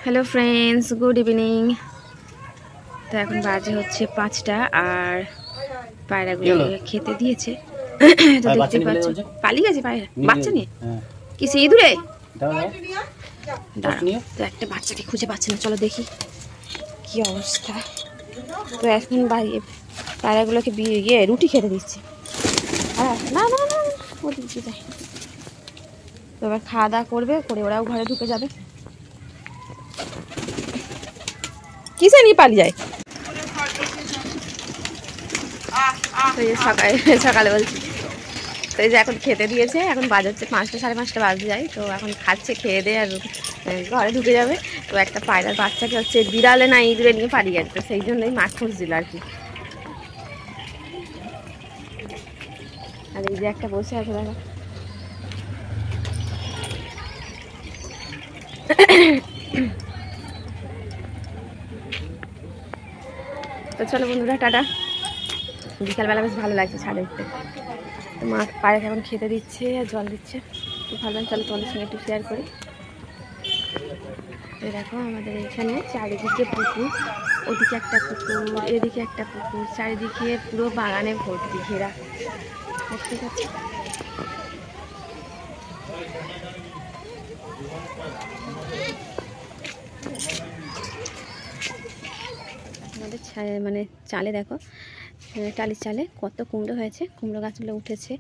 Hello friends, good evening. তো এখন বাজে হচ্ছে 5টা আর পায়রাগুলো খেতে দিয়েছে। তো দেখতে পাচ্ছ পালিয়ে গেছে পায়রা বাচ্চা নিয়ে। কি সেই দূরে তো একটা বাচ্চাকে খুঁজে পাচ্ছে না, চলো দেখি কি অবস্থা। তো এখন পায়রাগুলোকে গিয়ে রুটি খেতে দিচ্ছে। না না না ওদিকে যাই। তো এবার খাওয়া দাওয়া করবে, করে ওরাও ঘরে ঢুকে যাবে। কিসে নিয়ে পালিয়ে যায়? সকালে বলছি তো এই যে এখন খেতে দিয়েছে, এখন বাজে হচ্ছে 5টা 5:30 বাজতে যায়। তো এখন খাচ্ছে, খেয়ে দিয়ে আর ঘরে ঢুকে যাবে। তো একটা পায়রার বাচ্চাকে হচ্ছে বিড়ালে না ইঁদুরে নিয়ে পালিয়ে গেছে, তো সেই জন্যই মা খুঁজছিল আর কি। আর এই যে একটা বসে আছে দেখো। তো চলো বন্ধুরা, টাটা। বিকালবেলা বেশ ভালো লাগছে ছাদে উঠতে। তো মা পায়রাকে এখন খেতে দিচ্ছে আর জল দিচ্ছে। তো ভাবলাম চলো তোমাদের সঙ্গে একটু শেয়ার করি। তো দেখো আমাদের এখানে চারিদিকে পুকুর, ওদিকে একটা পুকুর, এদিকে একটা পুকুর, চারিদিকে পুরো বাগানে ভর্তি ঘেরা। ঠিক আছে, আমাদের মানে চালে দেখো, টালির চালে কত কুমড়ো হয়েছে, কুমড়ো গাছগুলো উঠেছে।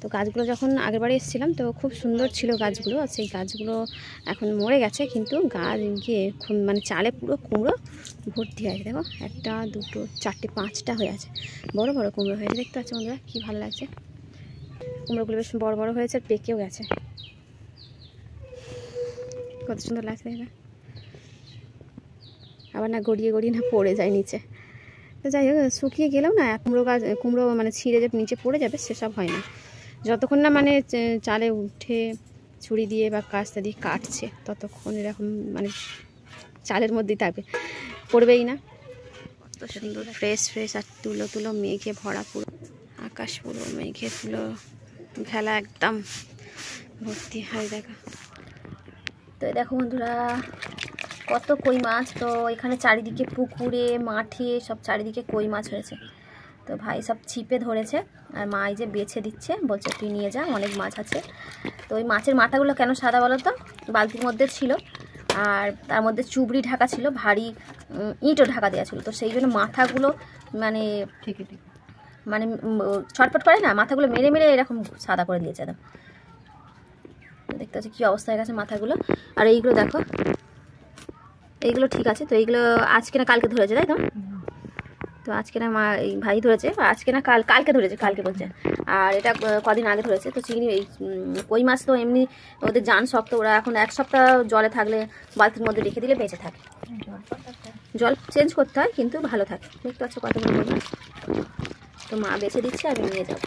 তো গাছগুলো যখন আগেরবারে এসেছিলাম তো খুব সুন্দর ছিল গাছগুলো, আর সেই গাছগুলো এখন মরে গেছে, কিন্তু গাছ গিয়ে মানে চালে পুরো কুমড়ো ভর্তি হয়েছে। দেখো 1 2 4 5টা হয়ে আছে, বড় বড় কুমড়ো হয়েছে। দেখতে পাচ্ছ বন্ধুরা কি ভালো লাগছে, কুমড়োগুলো বেশ বড় বড় হয়েছে আর পেকেও গেছে, কত সুন্দর লাগছে। দেখো আবার না গড়িয়ে গড়িয়ে না পড়ে যায় নিচে। তো যাই হোক, শুকিয়ে গেলেও না কুমড়ো মানে ছিঁড়ে যে নিচে পড়ে যাবে সেসব হয় না, যতক্ষণ না মানে চালে উঠে ছুরি দিয়ে বা কাস্তে দিয়ে কাটছে ততক্ষণ এরকম মানে চালের মধ্যেই থাকবে, পড়বেই না। কত সুন্দর ফ্রেশ ফ্রেশ আর তুলো তুলো মেঘে ভরা, পুরো আকাশ পুরো মেঘে তুলো ভেলা একদম ভর্তি হয়। দেখা তো দেখো বন্ধুরা কত কই মাছ। তো এখানে চারিদিকে পুকুরে মাঠে সব চারিদিকে কই মাছ হয়েছে। তো ভাই সব ছিপে ধরেছে আর মা এই যে বেছে দিচ্ছে, বলছে তুই নিয়ে যা, অনেক মাছ আছে। তো ওই মাছের মাথাগুলো কেন সাদা বলো তো, বালতির মধ্যে ছিল আর তার মধ্যে চুবড়ি ঢাকা ছিল, ভারী ইঁটও ঢাকা দেওয়া ছিল। তো সেই জন্য মাথাগুলো মানে মানে ছটফট করে না, মাথাগুলো মেরে মেরে এরকম সাদা করে দিয়েছে একদম। দেখতে পাচ্ছি কী অবস্থা হয়ে গেছে মাথাগুলো। আর এইগুলো দেখো, এইগুলো ঠিক আছে। তো এইগুলো আজকে না কালকে ধরেছে, তাই তো? তো আজকে না মা এই ভাই ধরেছে, আজকে না কালকে ধরেছে, কালকে বলছে। আর এটা কদিন আগে ধরেছে। তো চিংড়ি এই কই মাছ তো এমনি ওদের জান শক্ত, ওরা এখন 1 সপ্তাহ জলে থাকলে বালতির মধ্যে রেখে দিলে বেঁচে থাকে। জল চেঞ্জ করতে হয় কিন্তু ভালো থাকে। দেখতে পাচ্ছ কতগুলো কই মাছ। তো মা বেছে দিচ্ছে, আমি নিয়ে যাবো।